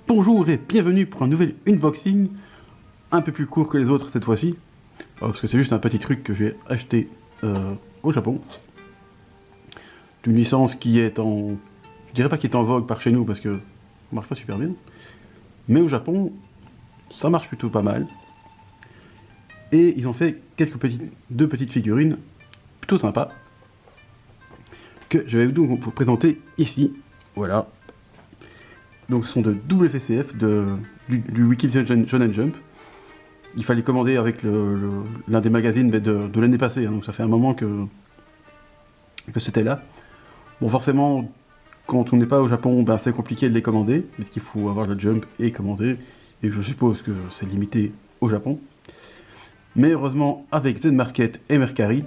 Bonjour et bienvenue pour un nouvel unboxing, un peu plus court que les autres cette fois-ci, parce que c'est juste un petit truc que j'ai acheté au Japon, d'une licence qui est en... je dirais pas qui est en vogue par chez nous parce que ça marche pas super bien, mais au Japon, ça marche plutôt pas mal, et ils ont fait deux petites figurines plutôt sympas, que je vais donc vous présenter ici, voilà. Donc ce sont de WFCF, du Wiki Shonen Jump. Il fallait commander avec l'un des magazines de l'année passée, hein, donc ça fait un moment que c'était là. Bon, forcément, quand on n'est pas au Japon, ben, c'est compliqué de les commander, parce qu'il faut avoir le Jump et commander, et je suppose que c'est limité au Japon. Mais heureusement, avec Z-Market et Mercari,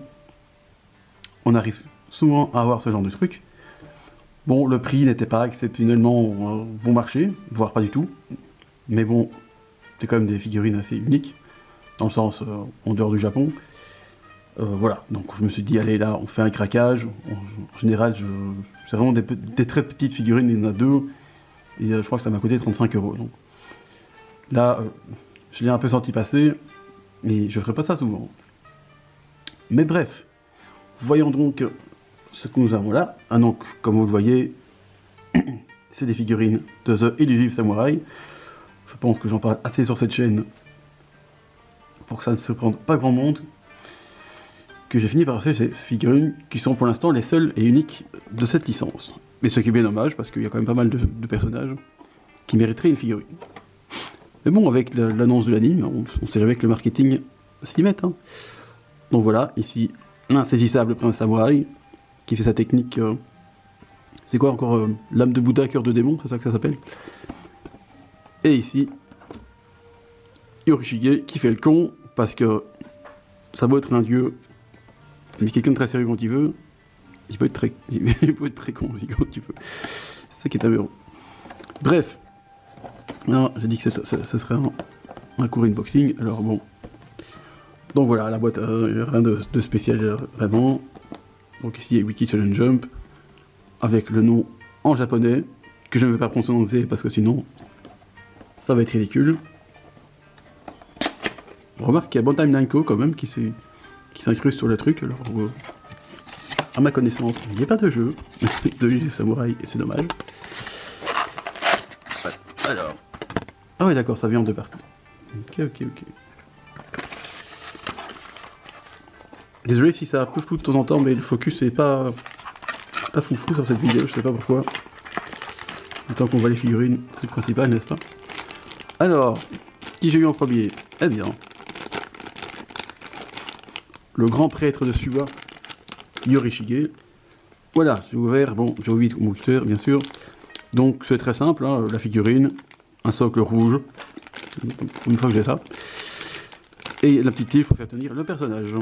on arrive souvent à avoir ce genre de trucs. Bon, le prix n'était pas exceptionnellement bon marché, voire pas du tout, mais bon, c'est quand même des figurines assez uniques, dans le sens en dehors du Japon. Voilà, donc je me suis dit, allez là, on fait un craquage. En général, c'est vraiment des très petites figurines, il y en a deux, et je crois que ça m'a coûté 35 €. Donc là, je l'ai un peu senti passer, mais je ferai pas ça souvent. Mais bref, voyons donc ce que nous avons là. Ah donc, comme vous le voyez, c'est des figurines de The Elusive Samurai. Je pense que j'en parle assez sur cette chaîne pour que ça ne se prenne pas grand monde, que j'ai fini par acheter ces figurines qui sont pour l'instant les seules et uniques de cette licence. Mais ce qui est bien dommage parce qu'il y a quand même pas mal de personnages qui mériteraient une figurine. Mais bon, avec l'annonce de l'anime, on sait jamais que le marketing s'y mette. Hein. Donc voilà, ici, l'insaisissable prince samouraï qui fait sa technique. C'est quoi encore l'âme de Bouddha, cœur de démon, c'est ça que ça s'appelle. Et ici, Yorishige qui fait le con, parce que ça doit être un dieu, mais quelqu'un de très sérieux quand il veut, il peut être très con aussi quand il veut. C'est ça qui est aberrant. Bref, j'ai dit que ce serait un court unboxing, alors bon. Donc voilà, la boîte, rien de spécial vraiment. Donc ici, il y a Wiki Shonen Jump, avec le nom en japonais, que je ne vais pas prononcer parce que sinon, ça va être ridicule. Remarque qu'il y a Bandai Namco quand même qui s'incruste sur le truc, alors à ma connaissance, il n'y a pas de jeu de samouraï et c'est dommage. Ouais. Alors, ah ouais d'accord, ça vient en deux parties. Ok. Désolé si ça pousse tout de temps en temps, mais le focus est pas foufou sur cette vidéo, je sais pas pourquoi. Tant qu'on voit les figurines, c'est le principal, n'est-ce pas? Alors, qui j'ai eu en premier? Eh bien, le grand prêtre de Suwa, Yorishige. Voilà, j'ai ouvert, bon, j'ai oublié mon cutter, bien sûr. Donc, c'est très simple, hein, la figurine, un socle rouge, une fois que j'ai ça. Et la petite tige pour faire tenir le personnage.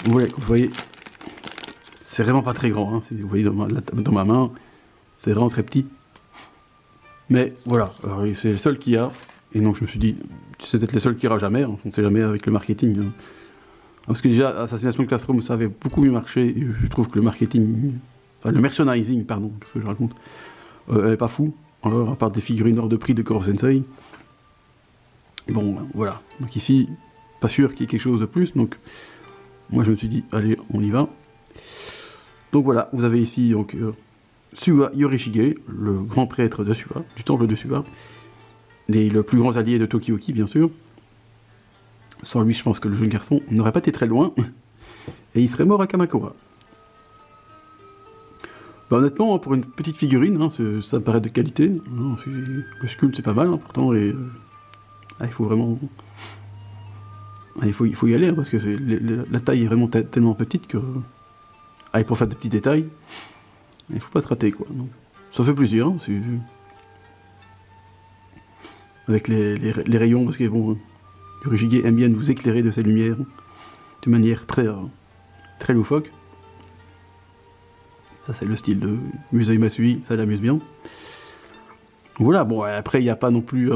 Voilà, vous voyez, c'est vraiment pas très grand, hein, vous voyez dans ma main, c'est vraiment très petit. Mais voilà, c'est le seul qu'il y a, et donc je me suis dit, c'est peut-être le seul qu'il y aura jamais, hein, on ne sait jamais avec le marketing. Hein. Parce que déjà, Assassination Classroom, ça avait beaucoup mieux marché, et je trouve que le marketing, enfin, le merchandising, pardon, qu'est-ce que je raconte, est pas fou, alors, à part des figurines hors de prix de Koro Sensei. Bon, voilà, donc ici, pas sûr qu'il y ait quelque chose de plus, donc moi je me suis dit, allez, on y va. Donc voilà, vous avez ici donc Suwa Yorishige, le grand prêtre de Suwa, du temple de Suwa, le plus grand allié de Tokioki, bien sûr. Sans lui, je pense que le jeune garçon n'aurait pas été très loin, et il serait mort à Kamakura. Bah, honnêtement, pour une petite figurine, hein, ça me paraît de qualité. Hein, le sculpte, c'est pas mal, hein, pourtant, et il faut vraiment... il faut y aller, hein, parce que la taille est vraiment tellement petite que... pour faire des petits détails, il faut pas se rater, quoi. Donc, ça fait plaisir, hein, avec les rayons, parce que bon, Yorishige aime bien nous éclairer de sa lumière, de manière très loufoque. Ça, c'est le style de Musei Masui, ça l'amuse bien. Voilà, bon, après, il n'y a pas non plus...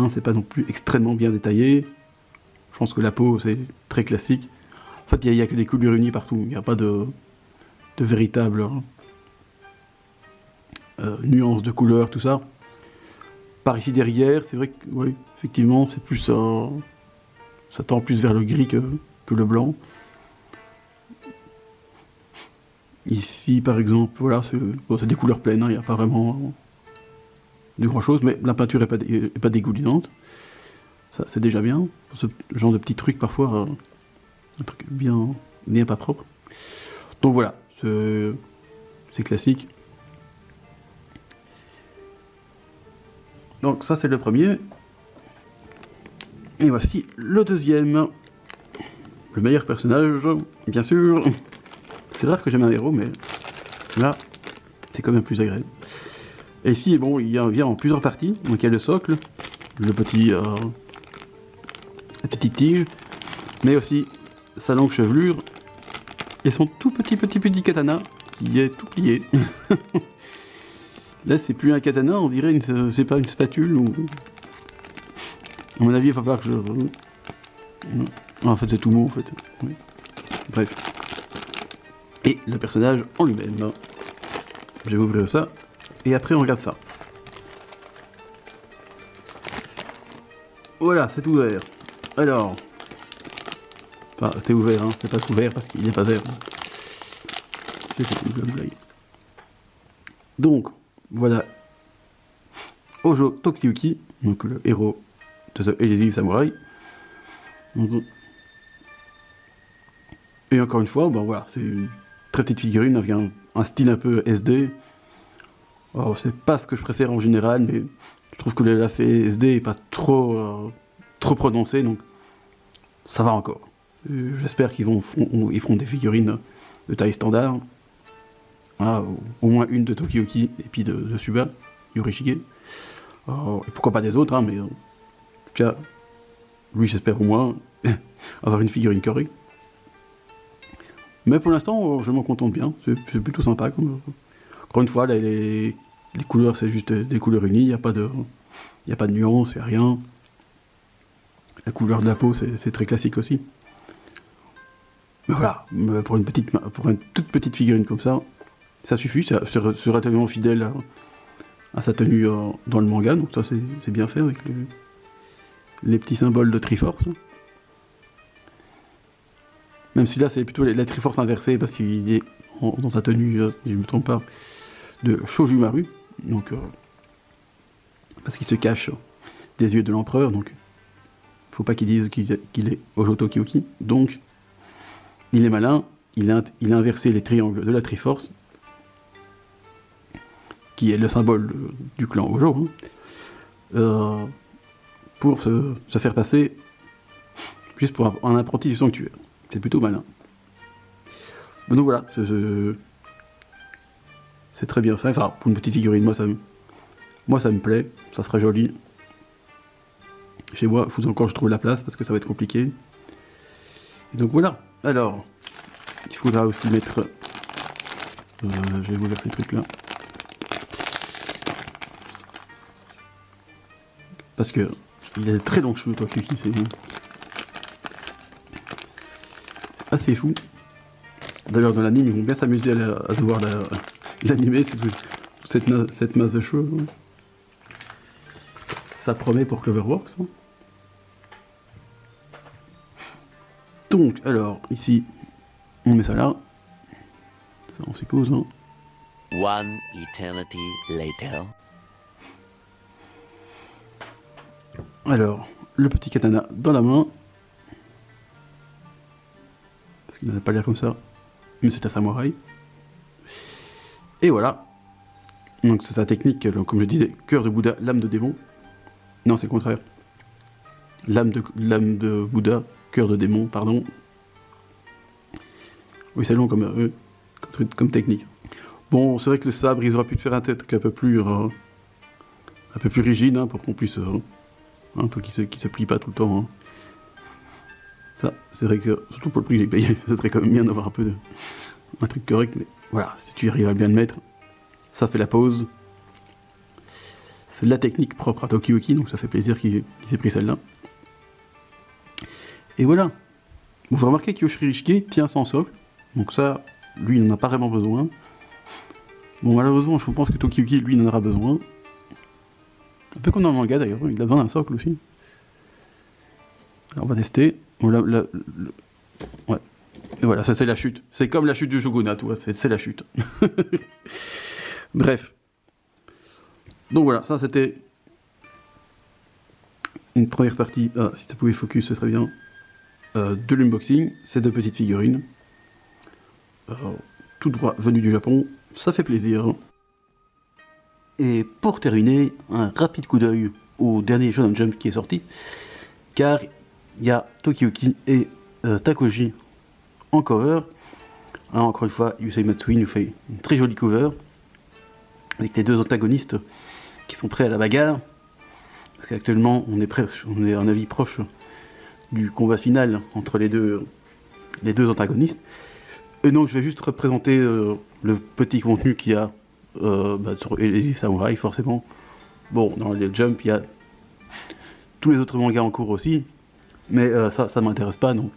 c'est pas non plus extrêmement bien détaillé. Je pense que la peau, c'est très classique. En fait, il n'y a que des coulures unies partout, il n'y a pas de véritable nuances de couleurs, tout ça. Par ici derrière, c'est vrai que, oui, effectivement, c'est plus ça tend plus vers le gris que le blanc. Ici, par exemple, voilà, c'est des couleurs pleines, il n'y a pas vraiment de grand-chose, mais la peinture est pas dégoulinante. Ça, c'est déjà bien. Ce genre de petits trucs, parfois, un truc bien pas propre. Donc voilà, c'est classique. Donc ça, c'est le premier. Et voici le deuxième. Le meilleur personnage, bien sûr. C'est rare que j'aime un héros, mais là, c'est quand même plus agréable. Et ici, bon, il vient en plusieurs parties. Donc il y a le socle, la petite tige, mais aussi sa longue chevelure et son tout petit katana qui est tout plié. Là, c'est plus un katana, on dirait c'est pas une spatule ou. À mon avis, il va falloir que je. En fait, c'est tout mou en fait. Oui. Bref. Et le personnage en lui-même. Je vais ouvrir ça. Et après, on regarde ça. Voilà, c'est ouvert. Alors. Enfin, c'est ouvert, hein. C'est pas ouvert parce qu'il n'est pas vert. J'ai fait une blague. Donc, voilà. Hojo Tokiyuki, donc le héros de The Elusive Samurai. Et encore une fois, bon voilà, c'est une très petite figurine avec un style un peu SD. Alors, c'est pas ce que je préfère en général, mais je trouve que l'effet SD est pas trop prononcé, donc ça va encore. J'espère qu'ils feront des figurines de taille standard. Ah, au moins une de Tokiyuki et puis de Suba, Yorishige. Et pourquoi pas des autres, hein, mais en tout cas, lui j'espère au moins avoir une figurine correcte. Mais pour l'instant, je m'en contente bien, c'est plutôt sympa. Encore une fois, là, les couleurs, c'est juste des couleurs unies, il n'y a pas de nuance, il n'y a rien. La couleur de la peau, c'est très classique aussi. Mais voilà, pour une toute petite figurine comme ça, ça suffit, c'est relativement fidèle à sa tenue dans le manga, donc ça c'est bien fait avec les petits symboles de Triforce. Même si là c'est plutôt la Triforce inversée parce qu'il est dans sa tenue, si je ne me trompe pas, de Shojumaru, donc parce qu'il se cache des yeux de l'empereur, donc faut pas qu'ils disent qu'il est Hojo Tokiyuki, donc il est malin, il a inversé les triangles de la Triforce, qui est le symbole du clan Hojo, pour se faire passer juste pour un apprenti du sanctuaire. C'est plutôt malin. Donc voilà, c'est très bien fait. Enfin, pour une petite figurine, moi ça me plaît, ça serait joli. Chez moi, il faut encore que je trouve la place parce que ça va être compliqué. Et donc voilà. Alors, il faudra aussi mettre. Je vais vous faire ces trucs-là. Parce que il a de très longs cheveux, Tokiyuki, c'est assez fou. D'ailleurs, dans l'anime, ils vont bien s'amuser à devoir l'animer, cette masse de cheveux. Hein. Ça promet pour Cloverworks. Hein. Donc, alors, ici, on met ça là. Ça, on suppose. Hein. One eternity later. Alors, le petit katana dans la main. Parce qu'il n'a pas l'air comme ça. Mais c'est un samouraï. Et voilà. Donc c'est sa technique, donc, comme je disais, cœur de Bouddha, lame de démon. Non, c'est le contraire. Lame de Bouddha, cœur de démon, pardon. Oui, c'est long comme technique. Bon, c'est vrai que le sabre, ils auraient pu te faire un truc un peu plus rigide, hein, pour qu'on puisse... un peu qui se plie pas tout le temps. Hein. Ça, c'est vrai que, surtout pour le prix que j'ai payé, ce serait quand même bien d'avoir un truc correct, mais voilà, si tu arrives à bien le mettre, ça fait la pause. C'est de la technique propre à Tokiyuki, donc ça fait plaisir qu'il s'ait pris celle-là. Et voilà. Vous remarquez que Yoshirishige tient son socle, donc ça, lui, il n'en a pas vraiment besoin. Bon, malheureusement, je pense que Tokiyuki, lui, en aura besoin. Un peu comme dans le manga d'ailleurs, il a besoin d'un socle aussi. Alors, on va tester. Bon, ouais. Et voilà, ça c'est la chute. C'est comme la chute du Shogunat, tu vois, c'est la chute. Bref. Donc voilà, ça c'était une première partie. Ah, si ça pouvait focus, ce serait bien. De l'unboxing, ces deux petites figurines. Tout droit venu du Japon, ça fait plaisir. Et pour terminer, un rapide coup d'œil au dernier Shonen Jump qui est sorti, car il y a Tokiyuki et Takoji en cover. Alors, encore une fois, Yusei Matsui nous fait une très jolie cover, avec les deux antagonistes qui sont prêts à la bagarre, parce qu'actuellement on est à un avis proche du combat final entre les deux antagonistes. Et donc je vais juste représenter le petit contenu qu'il y a sur les samouraïs, forcément. Bon, dans les Jump, il y a tous les autres mangas en cours aussi, mais ça m'intéresse pas, donc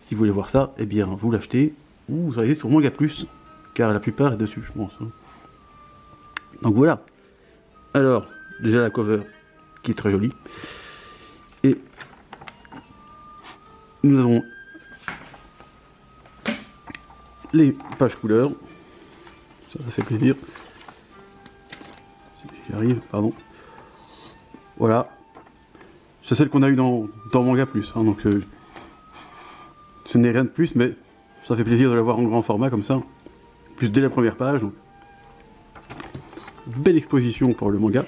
si vous voulez voir ça, eh bien vous l'achetez, ou vous allez sur Manga Plus, car la plupart est dessus, je pense. Donc voilà. Alors, déjà la cover, qui est très jolie, et nous avons les pages couleurs, ça fait plaisir. Si j'y arrive, pardon. Voilà. C'est celle qu'on a eu dans Manga Plus, hein, donc ce n'est rien de plus, mais ça fait plaisir de l'avoir en grand format comme ça. Plus dès la première page. Donc. Belle exposition pour le manga.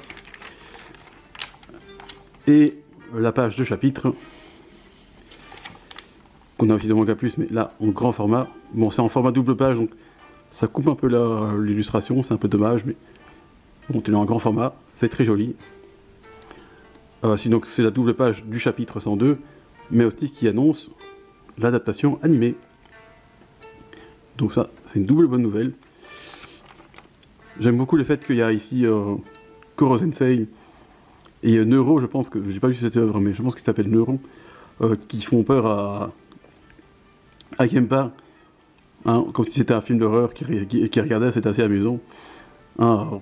Et la page de chapitre qu'on a aussi dans Manga Plus, mais là en grand format. Bon, c'est en format double page, donc ça coupe un peu l'illustration, c'est un peu dommage, mais bon, tu l'as en grand format, c'est très joli. Sinon, c'est la double page du chapitre 102, mais aussi qui annonce l'adaptation animée. Donc ça, c'est une double bonne nouvelle. J'aime beaucoup le fait qu'il y a ici Koro Sensei et Neuro, je pense que, j'ai pas vu cette œuvre, mais je pense qu'il s'appelle Neuro, qui font peur à Kempa, hein, comme si c'était un film d'horreur qui regardait, c'est assez amusant. Hein,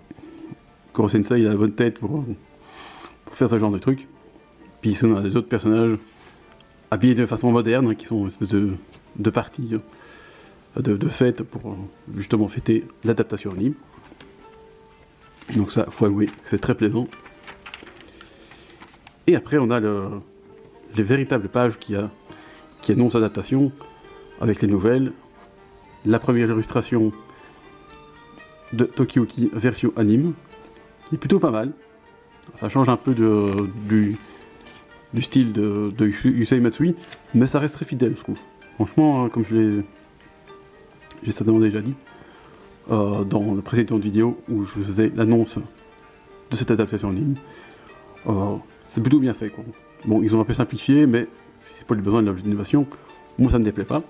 Koro Sensei, il a la bonne tête pour faire ce genre de truc. Puis ici, on a des autres personnages habillés de façon moderne, hein, qui sont une espèce de partie, de fête pour justement fêter l'adaptation anime. Donc ça, faut avouer, c'est très plaisant. Et après, on a les véritables pages qui annoncent l'adaptation, avec les nouvelles. La première illustration de Tokiyuki version anime, qui est plutôt pas mal. Ça change un peu du style de Yusei Matsui, mais ça reste très fidèle, je trouve. Franchement, comme j'ai certainement déjà dit, dans la précédente vidéo où je faisais l'annonce de cette adaptation en ligne. C'est plutôt bien fait, quoi. Bon, ils ont un peu simplifié, mais c'est pas le besoin de l'innovation, moi ça ne me déplaît pas.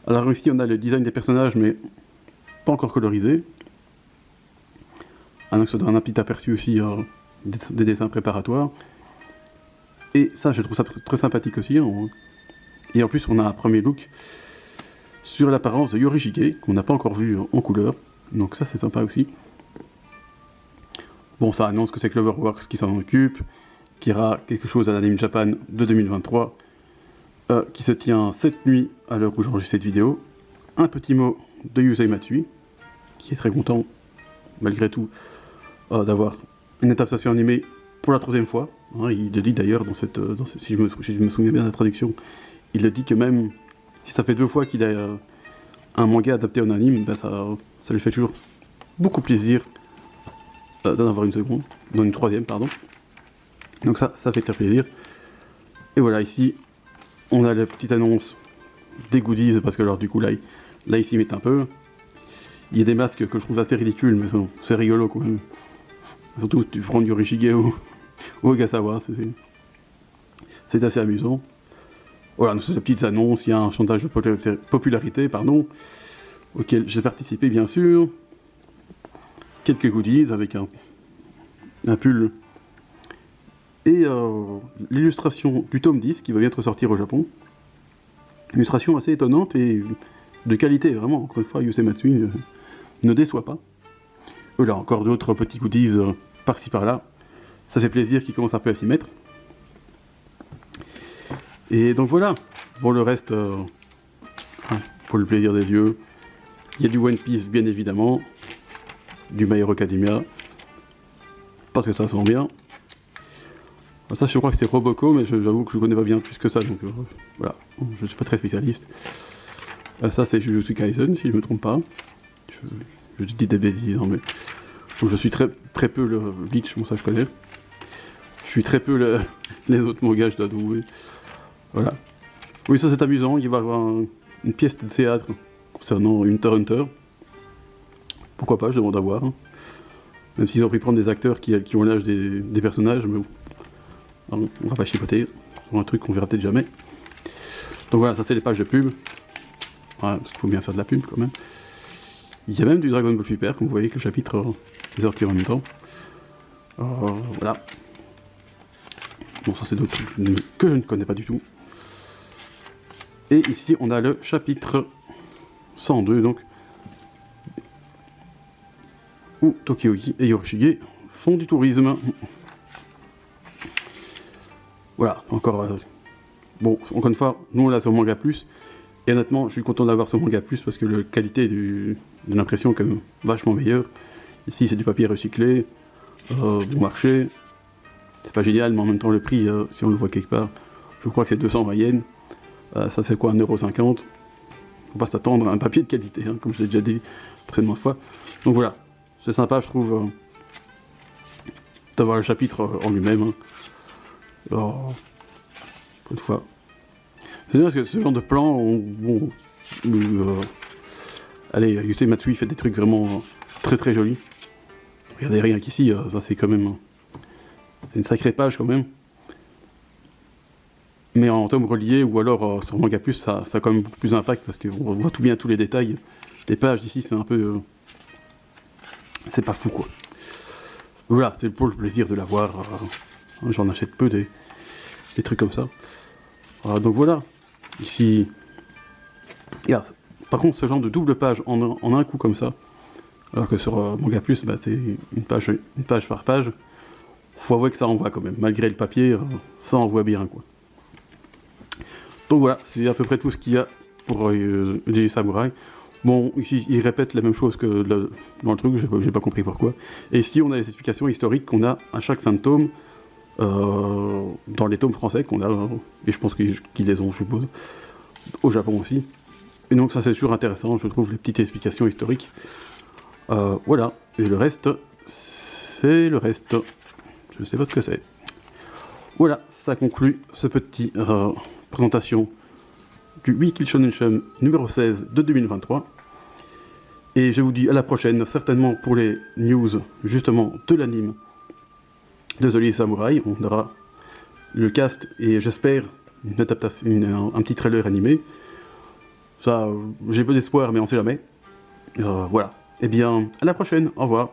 Alors ici on a le design des personnages, mais pas encore colorisé. Donc ça donne un petit aperçu aussi des dessins préparatoires. Et ça, je trouve ça très sympathique aussi. Et en plus, on a un premier look sur l'apparence de Yorishige, qu'on n'a pas encore vu en couleur. Donc ça, c'est sympa aussi. Bon, ça annonce que c'est Cloverworks qui s'en occupe, qu'il y aura quelque chose à l'Anime Japan de 2023, qui se tient cette nuit à l'heure où j'enregistre cette vidéo. Un petit mot de Yusei Matsui, qui est très content, malgré tout, d'avoir une adaptation animée pour la 3e fois. Hein, il le dit d'ailleurs si je me souviens bien de la traduction, il le dit que même si ça fait 2 fois qu'il a un manga adapté en anime, ben ça lui fait toujours beaucoup plaisir d'en avoir une 3e, pardon. Donc ça fait très plaisir. Et voilà, ici, on a la petite annonce des goodies, parce que alors du coup là ils s'y mettent un peu. Il y a des masques que je trouve assez ridicules, mais c'est rigolo quand même. Surtout si tu prends du Yorishige ou Ogasawa, c'est assez amusant. Voilà, donc c'est des petites annonces, il y a un sondage de popularité, auquel j'ai participé bien sûr. Quelques goodies avec un pull. Et l'illustration du tome 10 qui va bientôt sortir au Japon. Illustration assez étonnante et de qualité, vraiment. Encore une fois, Yusei Matsui ne déçoit pas. Voilà, encore d'autres petits goodies par-ci par-là. Ça fait plaisir qu'ils commencent un peu à s'y mettre. Et donc voilà, pour le reste, pour le plaisir des yeux, il y a du One Piece bien évidemment, du My Hero Academia, parce que ça sent bien. Ça je crois que c'est Roboco, mais j'avoue que je connais pas bien plus que ça, donc voilà, je suis pas très spécialiste. Ça c'est Jujutsu Kaisen, si je me trompe pas. Je dis des bêtises, hein, mais... Donc je suis très peu le Bleach, bon ça je connais. Je suis très peu les autres mangas, je dois avouer. Voilà. Oui, ça c'est amusant, il va y avoir une pièce de théâtre concernant Hunter x Hunter. Pourquoi pas, je demande à voir. Hein. Même s'ils ont pris prendre des acteurs qui ont l'âge des personnages, mais bon. Alors, on va pas chipoter, c'est un truc qu'on verra peut-être jamais. Donc voilà, ça c'est les pages de pub. Voilà, parce qu'il faut bien faire de la pub quand même. Il y a même du Dragon Ball Super, comme vous voyez, que le chapitre est sorti en même temps. Voilà. Bon, ça c'est d'autres trucs que je ne connais pas du tout. Et ici, on a le chapitre 102, donc, où Tokioki et Yoroshige font du tourisme. Voilà, encore... bon, encore une fois, nous on l'a sur Manga Plus, et honnêtement, je suis content d'avoir ce Manga Plus parce que la qualité de l'impression est quand même vachement meilleure. Ici, c'est du papier recyclé, bon marché, c'est pas génial, mais en même temps, le prix, si on le voit quelque part, je crois que c'est 220 yens, ça fait quoi, 1,50 €. Faut pas s'attendre à un papier de qualité, hein, comme je l'ai déjà dit précédemment fois. Donc voilà, c'est sympa, je trouve, d'avoir le chapitre en lui-même. Hein. Alors, une fois. C'est bien parce que ce genre de plan, bon, allez, Yusei Matsui fait des trucs vraiment très jolis. Regardez rien qu'ici, ça c'est quand même... c'est une sacrée page quand même. Mais en tome relié ou alors sur Manga Plus, ça a quand même beaucoup plus d'impact parce qu'on voit tout bien tous les détails. Les pages d'ici, c'est un peu... c'est pas fou quoi. Voilà, c'est pour le plaisir de l'avoir. J'en achète peu des trucs comme ça. Donc voilà, ici... Regarde, par contre, ce genre de double page en un coup comme ça, alors que sur Manga Plus, bah, c'est une page par page, faut avouer que ça envoie quand même. Malgré le papier, ça envoie bien quoi. Donc voilà, c'est à peu près tout ce qu'il y a pour les samouraïs. Bon, ici, ils répètent la même chose que dans le truc, j'ai pas compris pourquoi. Et ici, on a les explications historiques qu'on a à chaque fin de tome, dans les tomes français qu'on a, et je pense qu'ils les ont, je suppose, au Japon aussi. Et donc ça, c'est toujours intéressant, je trouve, les petites explications historiques. Voilà, et le reste, c'est le reste. Je sais pas ce que c'est. Voilà, ça conclut ce petit... présentation du Weekly Shonen Jump numéro 16 de 2023. Et je vous dis à la prochaine, certainement pour les news justement de l'anime de The Last Samurai. On aura le cast et j'espère une adaptation, un petit trailer animé. Ça, j'ai peu d'espoir, mais on sait jamais. Voilà. Eh bien, à la prochaine. Au revoir.